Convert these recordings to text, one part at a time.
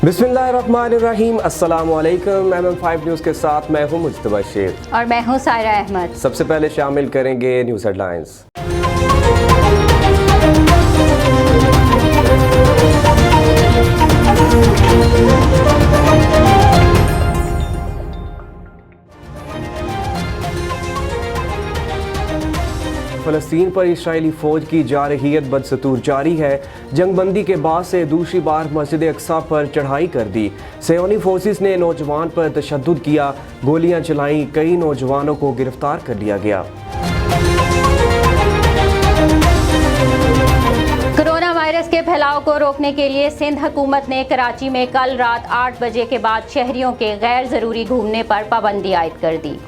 बिस्मिल्लाहिर्रहमानिर्रहीम, अस्सलामुअलैकुम। MM5 news के साथ मैं हूँ मुज्तबा शेर और मैं हूँ सायरा अहमद। सबसे पहले शामिल करेंगे न्यूज़ हेडलाइंस। फ़लस्तीन पर इस्राएली फ़ौज की जारहियत बदस्तूर जारी है। जंगबंदी के बाद से दूसरी बार मस्जिद अक्सा पर चढ़ाई कर दी। सियोनी फोर्सेस ने नौजवान पर तशद्दुद किया, गोलियां चलाईं, कई नौजवानों को गिरफ्तार कर लिया गया। कोरोना वायरस के फैलाव को रोकने के लिए सिंध हुकूमत ने कराची में कल रात 8 बजे के बाद शहरियों के गैर ज़रूरी घूमने पर पाबंदी आयद कर दी।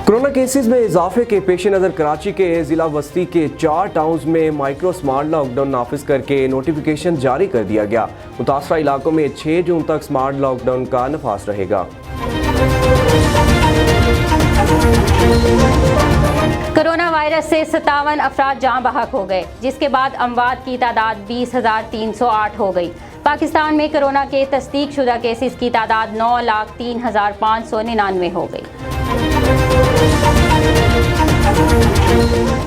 कोरोना केसेस में इजाफे के पेश नज़र कराची के जिला बस्ती के 4 टाउन्स में माइक्रो स्मार्ट लॉकडाउन नाफिज करके नोटिफिकेशन जारी कर दिया गया। मुतासरा इलाकों में 6 जून तक स्मार्ट लॉकडाउन का नफाज रहेगा। कोरोना वायरस से 57 अफराद जाँ बहक हो गए, जिसके बाद अमवात की तादाद 20,308 हो गई। पाकिस्तान में कोरोना के तस्दीक शुदा केसेस की तादाद 9,03,599 हो गई।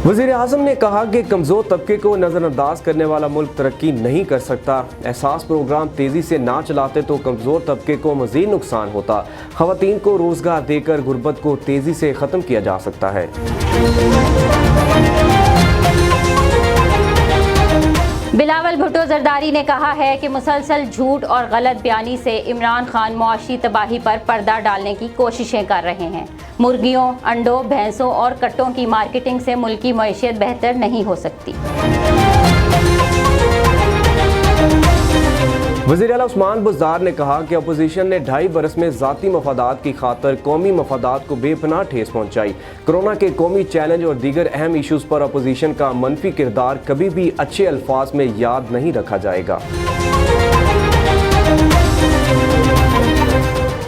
वज़ीर आज़म ने कहा कि कमज़ोर तबके को नज़रअंदाज करने वाला मुल्क तरक्की नहीं कर सकता। एहसास प्रोग्राम तेज़ी से ना चलाते तो कमज़ोर तबके को मज़ीद नुकसान होता। ख़वातीन को रोज़गार देकर गुर्बत को तेज़ी से ख़त्म किया जा सकता है। बिलावल भुट्टो जरदारी ने कहा है कि मुसलसल झूठ और गलत बयानी से इमरान खान मुआशी तबाही पर पर्दा डालने की कोशिशें कर रहे हैं। मुर्गियों, अंडों, भैंसों और कट्टों की मार्केटिंग से मुल्की मईशत बेहतर नहीं हो सकती। वज़ीर आला उस्मान बुज़दार ने कहा कि अपोजिशन ने 2.5 बरस में ज़ाती मफादात की खातर कौमी मफादात को बेपनाह ठेस पहुँचाई। कोरोना के कौमी चैलेंज और दीगर अहम इशूज़ पर अपोजिशन का मनफी किरदार कभी भी अच्छे अल्फाज में याद नहीं रखा जाएगा।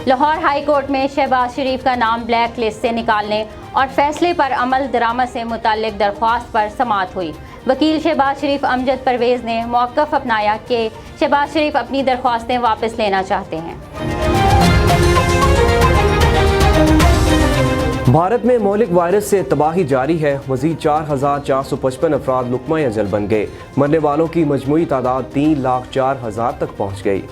लाहौर हाई कोर्ट में शहबाज शरीफ का नाम ब्लैक लिस्ट से निकालने और फैसले पर अमल दरामद से मुताल्लिक दरख्वास्त पर समाअत हुई। वकील शहबाज शरीफ अमजद परवेज़ ने मौक़िफ़ अपनाया कि शहबाज शरीफ अपनी दरख्वास्तें वापस लेना चाहते हैं। भारत में मौलिक वायरस से तबाही जारी है। मज़ीद 4,455 अफराद लुक़मा अजल बन गए। मरने वालों की मजमूई तादाद 3,04,000 तक पहुँच गई।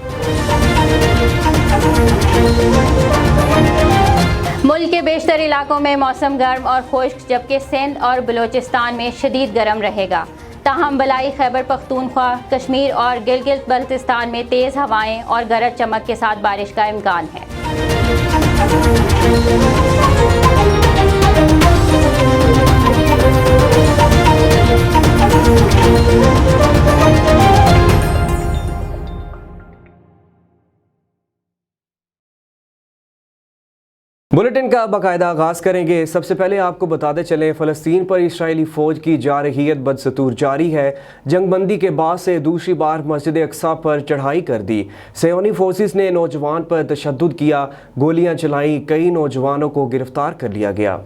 मुल्क के बेशतर इलाकों में मौसम गर्म और खुश्क, जबकि सिंध और बलोचिस्तान में शदीद गर्म रहेगा। ताहम बलाई खैबर पख्तूनख्वा, कश्मीर और गिलगित बल्तिस्तान में तेज़ हवाएं और गरज चमक के साथ बारिश का इम्कान है। बुलेटिन का बाकायदा आगाज़ करेंगे। सबसे पहले आपको बताते चलें, फ़लस्तीन पर इस्राएली फ़ौज की जारहियत बदस्तूर जारी है। जंगबंदी के बाद से दूसरी बार मस्जिद अक्सा पर चढ़ाई कर दी। सियोनी फोर्सेस ने नौजवान पर तशद्दुद किया, गोलियां चलाईं, कई नौजवानों को गिरफ्तार कर लिया गया।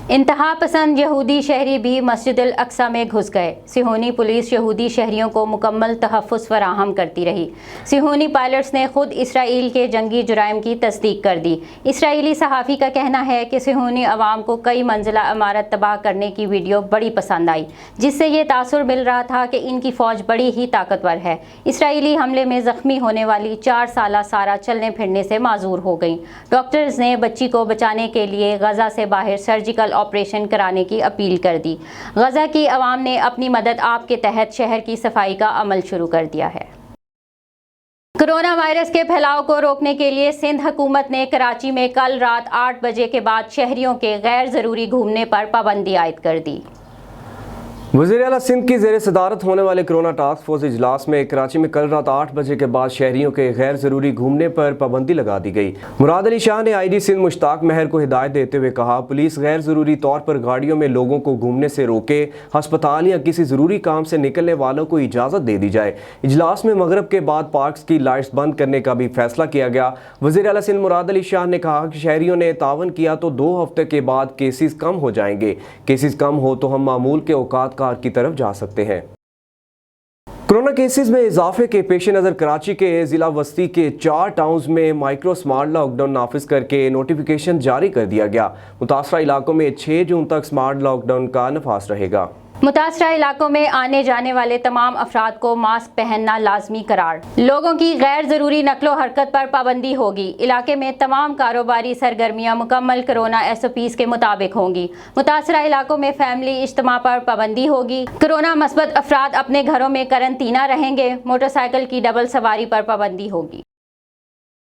इंतहा पसंद यहूदी शहरी भी मस्जिद अल अक्सा में घुस गए। सिहोनी पुलिस यहूदी शहरियों को मुकम्मल तहफ़्फ़ुज़ फराहम करती रही। सिहोनी पायलट्स ने खुद इसराइल के जंगी जुराइम की तस्दीक कर दी। इसराइली सहाफ़ी का कहना है कि सिहोनी अवाम को कई मंजिला इमारत तबाह करने की वीडियो बड़ी पसंद आई, जिससे ये तासुर मिल रहा था कि इनकी फ़ौज बड़ी ही ताकतवर है। इसराइली हमले में ज़ख्मी होने वाली 4 साला सारा चलने फिरने से माजूर हो गई। डॉक्टर्स ने बच्ची को बचाने के लिए गज़ा से बाहर सर्जिकल ऑपरेशन कराने की अपील कर दी। गजा की आवाम ने अपनी मदद आप के तहत शहर की सफाई का अमल शुरू कर दिया है। कोरोना वायरस के फैलाव को रोकने के लिए सिंध हुकूमत ने कराची में कल रात 8 बजे के बाद शहरियों के गैर ज़रूरी घूमने पर पाबंदी आयद कर दी। वज़ीर आला सिंध की ज़ेर सदारत होने वाले कोरोना टास्क फोर्स इजलास में कराची में कल रात 8 बजे के बाद शहरियों के गैर ज़रूरी घूमने पर पाबंदी लगा दी गई। मुराद अली शाह ने ID सिंध मुश्ताक महर को हिदायत देते हुए कहा, पुलिस गैर ज़रूरी तौर पर गाड़ियों में लोगों को घूमने से रोके, हस्पताल या किसी ज़रूरी काम से निकलने वालों को इजाज़त दे दी जाए। इजलास में मगरब के बाद पार्क्स की लाइट्स बंद करने का भी फैसला किया गया। वज़ीर आला सिंध मुराद अली शाह ने कहा कि शहरियों ने तावन किया तो 2 हफ्ते के बाद केसेस कम हो जाएंगे। केसेस कम हो तो हम मामूल के औकात कार की तरफ जा सकते हैं। कोरोना केसेस में इजाफे के पेश नज़र कराची के जिला वस्ती के 4 टाउन्स में माइक्रो स्मार्ट लॉकडाउन नाफिज करके नोटिफिकेशन जारी कर दिया गया। मुतासरा इलाकों में 6 जून तक स्मार्ट लॉकडाउन का नफाज रहेगा। मुतासरा इलाकों में आने जाने वाले तमाम अफराद को मास्क पहनना लाजमी करार। लोगों की गैर जरूरी नकलो हरकत पर पाबंदी होगी। इलाके में तमाम कारोबारी सरगर्मियां मुकम्मल कोरोना SOPs के मुताबिक होंगी। मुतासरा इलाकों में फैमिली इज्तिमा पर पाबंदी होगी। कोरोना मस्बत अफराद अपने घरों में करंतना रहेंगे। मोटरसाइकिल की डबल सवारी पर पाबंदी होगी।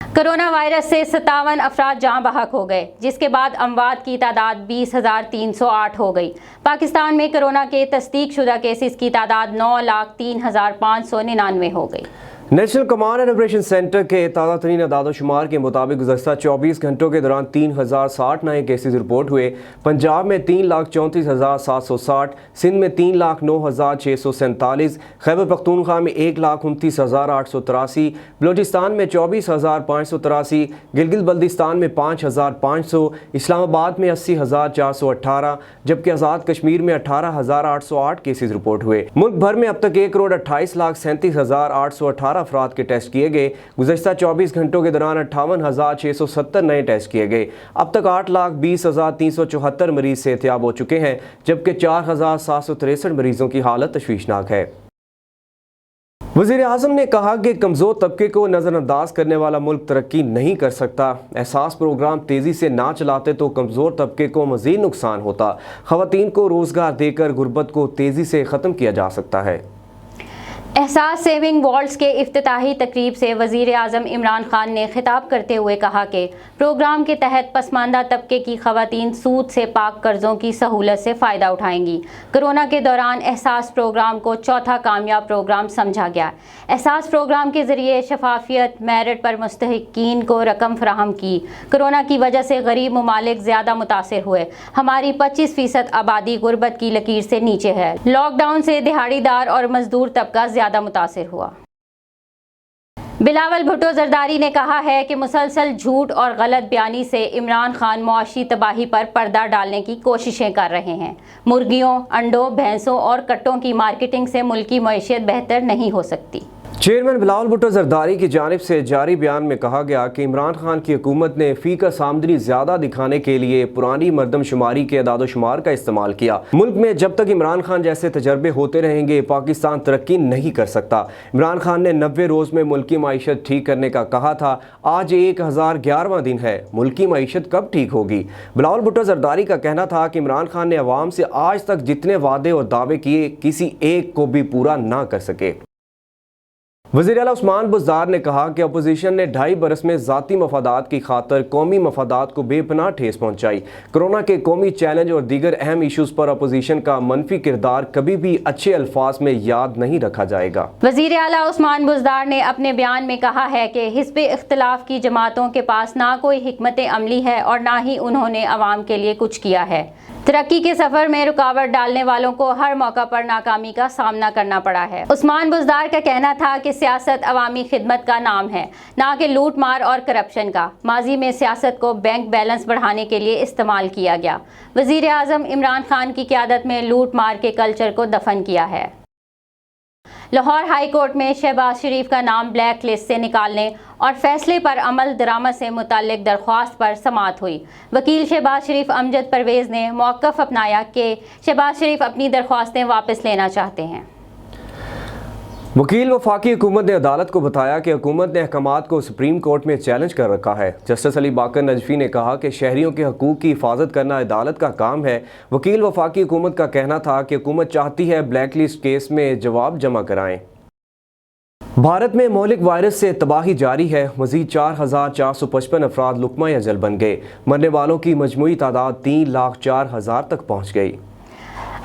कोरोना वायरस से 57 अफराद जाँ बहक हो गए, जिसके बाद अमवात की तादाद 20,308 हो गई। पाकिस्तान में कोरोना के तस्दीक शुदा केसेस की तादाद 9,03,599 हो गई। National command and operation centre के ताज़ा तरीन अदाद-ओ-शुमार के मुताबिक गुज़श्ता 24 घंटों के दौरान 3,060 नए केसेस रिपोर्ट हुए। पंजाब में 3,34,760, सिंध में 3,09,647, खैबर पख्तूनख्वा में 1,29,883, बलोचिस्तान में 24,583, गिलगित बल्दिस्तान में 5,500, इस्लामाबाद में 80,418, जबकि आज़ाद कश्मीर में 18,808 केसेस रिपोर्ट हुए। मुल्क भर में अब तक 1,28,37,818 अफराद के टेस्ट किए गए। गुज़श्ता 24 घंटों के दौरान 58,670 नए टेस्ट किए गए। अब तक 8,20,374 मरीज सेहतियाब हो चुके हैं, जबकि 4,763 मरीजों की हालत तशवीशनाक है। वज़ीर आज़म ने कहा कि कमज़ोर तबके को नज़रअंदाज करने वाला मुल्क तरक्की नहीं कर सकता। एहसास प्रोग्राम तेज़ी से ना चलाते तो कमज़ोर तबके को मज़ीद नुकसान होता। ख़वातीन को रोज़गार देकर गुर्बत को तेज़ी से ख़त्म किया जा सकता है। एहसास सेविंग वॉल्ट्स के इफ्तिताही तकरीब से वज़ीर आज़म इमरान खान ने खिताब करते हुए कहा कि प्रोग्राम के तहत पसमानदा तबके की ख़वातीन सूद से पाक कर्ज़ों की सहूलत से फ़ायदा उठाएंगी। कोरोना के दौरान एहसास प्रोग्राम को चौथा कामयाब प्रोग्राम समझा गया। एहसास प्रोग्राम के ज़रिए शफाफियत, मेरिट पर मुस्तहिकीन को रकम फराहम की। कोरोना की वजह से गरीब ममालिक ज़्यादा मुतासिर हुए। हमारी 25% आबादी गुर्बत की लकीर से नीचे है। लॉकडाउन से दिहाड़ीदार और मजदूर तबका ज़्यादा मुतासिर हुआ। बिलावल भुट्टो जरदारी ने कहा है कि मुसलसल झूठ और गलत बयानी से इमरान खान मुआशी तबाही पर पर्दा डालने की कोशिशें कर रहे हैं। मुर्गियों, अंडों, भैंसों और कट्टों की मार्केटिंग से मुल्की मईशत बेहतर नहीं हो सकती। चेयरमैन बिलावल भुट्टो जरदारी की जानिब से जारी बयान में कहा गया कि इमरान खान की हुकूमत ने फीकस आमदनी ज़्यादा दिखाने के लिए पुरानी मरदमशुमारी के अदाद-ओ-शुमार का इस्तेमाल किया। मुल्क में जब तक इमरान खान जैसे तजर्बे होते रहेंगे, पाकिस्तान तरक्की नहीं कर सकता। इमरान खान ने 90 रोज़ में मुल्की मईशत ठीक करने का कहा था। आज 1011वां दिन है, मुल्की मईशत कब ठीक होगी? बिलावल भुट्टो जरदारी का कहना था कि इमरान खान ने अवाम से आज तक जितने वादे और दावे किए, किसी एक को भी पूरा ना कर सके। वज़ीर आला उस्मान बुज़दार ने कहा कि अपोजिशन ने 2.5 बरस में ज़ाती मफादात की खातर कौमी मफादात को बेपनाह ठेस पहुँचाई। कोरोना के कौमी चैलेंज और दीगर अहम इशूज़ पर अपोजिशन का मनफी किरदार कभी भी अच्छे अल्फाज में याद नहीं रखा जाएगा। वज़ीर आला उस्मान बुज़दार ने अपने बयान में कहा है कि हिज़्ब इख्तिलाफ की जमातों के पास ना कोई हिकमत अमली है और ना ही उन्होंने अवाम के लिए कुछ किया है। तरक्की के सफर में रुकावट डालने वालों को हर मौका पर नाकामी का सामना करना पड़ा है। उस्मान बुज़दार का कहना था कि सियासत अवामी खिदमत का नाम है, ना कि लूट मार और करप्शन का। माजी में सियासत को बैंक बैलेंस बढ़ाने के लिए इस्तेमाल किया गया। वज़ीर आज़म इमरान खान की क़यादत में लूट मार के कल्चर को दफन किया है। लाहौर हाई कोर्ट में शहबाज शरीफ का नाम ब्लैक लिस्ट से निकालने और फैसले पर अमल दरामद से मुताल्लिक दरख्वास्त पर समाअत हुई। वकील शहबाज शरीफ अमजद परवेज़ ने मौक़िफ़ अपनाया कि शहबाज शरीफ अपनी दरख्वास्तें वापस लेना चाहते हैं। वकील वफाकी हुकूमत ने अदालत को बताया कि हुकूमत ने अहकामात को सुप्रीम कोर्ट में चैलेंज कर रखा है। जस्टिस अली बाकर नजफी ने कहा कि शहरियों के हकूक़ की हिफाजत करना अदालत का काम है। वकील वफाकी हुकूमत का कहना था कि हुकूमत चाहती है ब्लैक लिस्ट केस में जवाब जमा कराएं। भारत में मौलिक वायरस से तबाही जारी है। मज़ीद 4,455 अफराद लुकमा अजल बन गए। मरने वालों की मजमूई तादाद 3,04,000 तक पहुँच गई।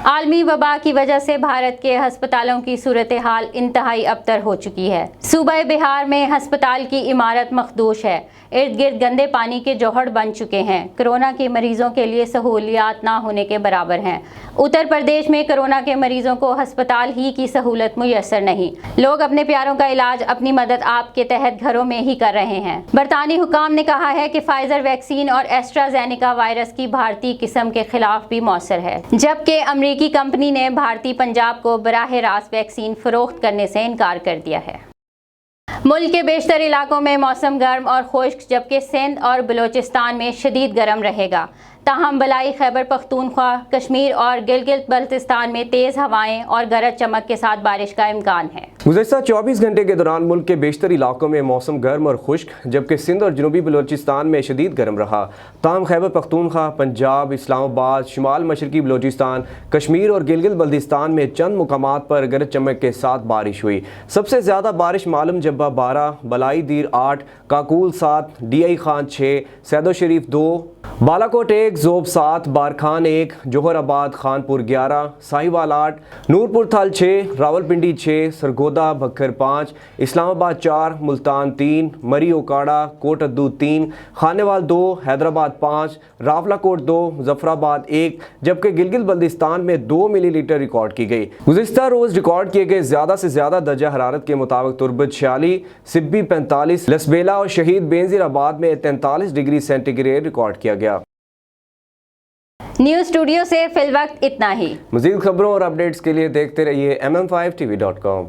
आलमी वबा की वजह से भारत के हस्पतालों की सूरत हाल इंतहाई अबतर हो चुकी है। सूबे बिहार में हस्पताल की इमारत मखदूश है। इर्द गिर्द गंदे पानी के जोहड़ बन चुके हैं। कोरोना के मरीजों के लिए सहूलियात ना होने के बराबर हैं। उत्तर प्रदेश में कोरोना के मरीजों को हस्पताल ही की सहूलत मुयसर नहीं। लोग अपने प्यारों का इलाज अपनी मदद आप के तहत घरों में ही कर रहे हैं। बरतानी हुकाम ने कहा है कि फाइजर वैक्सीन और एस्ट्राजेनेका वायरस की भारतीय किस्म के खिलाफ भी मौसर है, जबकि अमरीकी अमेरिकी कंपनी ने भारतीय पंजाब को बराह रास्त वैक्सीन फरोख्त करने से इनकार कर दिया है। मुल्क के बेशतर इलाकों में मौसम गर्म और खुश्क, जबकि सिंध और बलूचिस्तान में शदीद गर्म रहेगा। ताहम बलाई खैबर पख्तूनख्वा, कश्मीर और गिलगित बल्तिस्तान में तेज़ हवाएं और गरज चमक के साथ बारिश का इम्कान है। गुज़श्ता 24 घंटे के दौरान मुल्क के बेशतर इलाकों में मौसम गर्म और खुश्क, जबकि सिंध और जनूबी बलूचिस्तान में शदीद गर्म रहा। ताहम खैबर पख्तूनख्वा, पंजाब, इस्लामाबाद, शुमाल मशरकी बलूचिस्तान, कश्मीर और गिलगित बल्तिस्तान में चंद मुकामात पर गरज चमक के साथ बारिश हुई। सबसे ज़्यादा बारिश मालूम जब्बा 12, बलाई दीर 8, काकूल 7, DI खान 6, सैदो शरीफ 2, बालाकोट 1, जोब 7, बारखान 1, जोहराबाद खानपुर 11, साहिवाल 8, नूरपुर थल 6, रावलपिंडी 6, सरगोदा भक्खर 5, इस्लामाबाद 4, मुल्तान 3, मरी ओकाड़ा, कोट अद्दू 3, खानेवाल 2, हैदराबाद 5, रावलाकोट 2, मुजफ्फराबाद 1, जबकि गिलगित बल्तिस्तान में 2 मिलीलीटर रिकॉर्ड की गई। गुज़िश्ता रोज़ रिकॉर्ड किए गए ज़्यादा से ज़्यादा दर्जा हरारत के मुताबिक तुर्बत 46, सिब्बी 45, लसबेला और शहीद बेनज़ीराबाद में 43 डिग्री सेंटीग्रेड रिकॉर्ड किया गया। न्यूज़ स्टूडियो से फिलवक्त इतना ही। मज़ीद खबरों और अपडेट्स के लिए देखते रहिए MM5TV.com।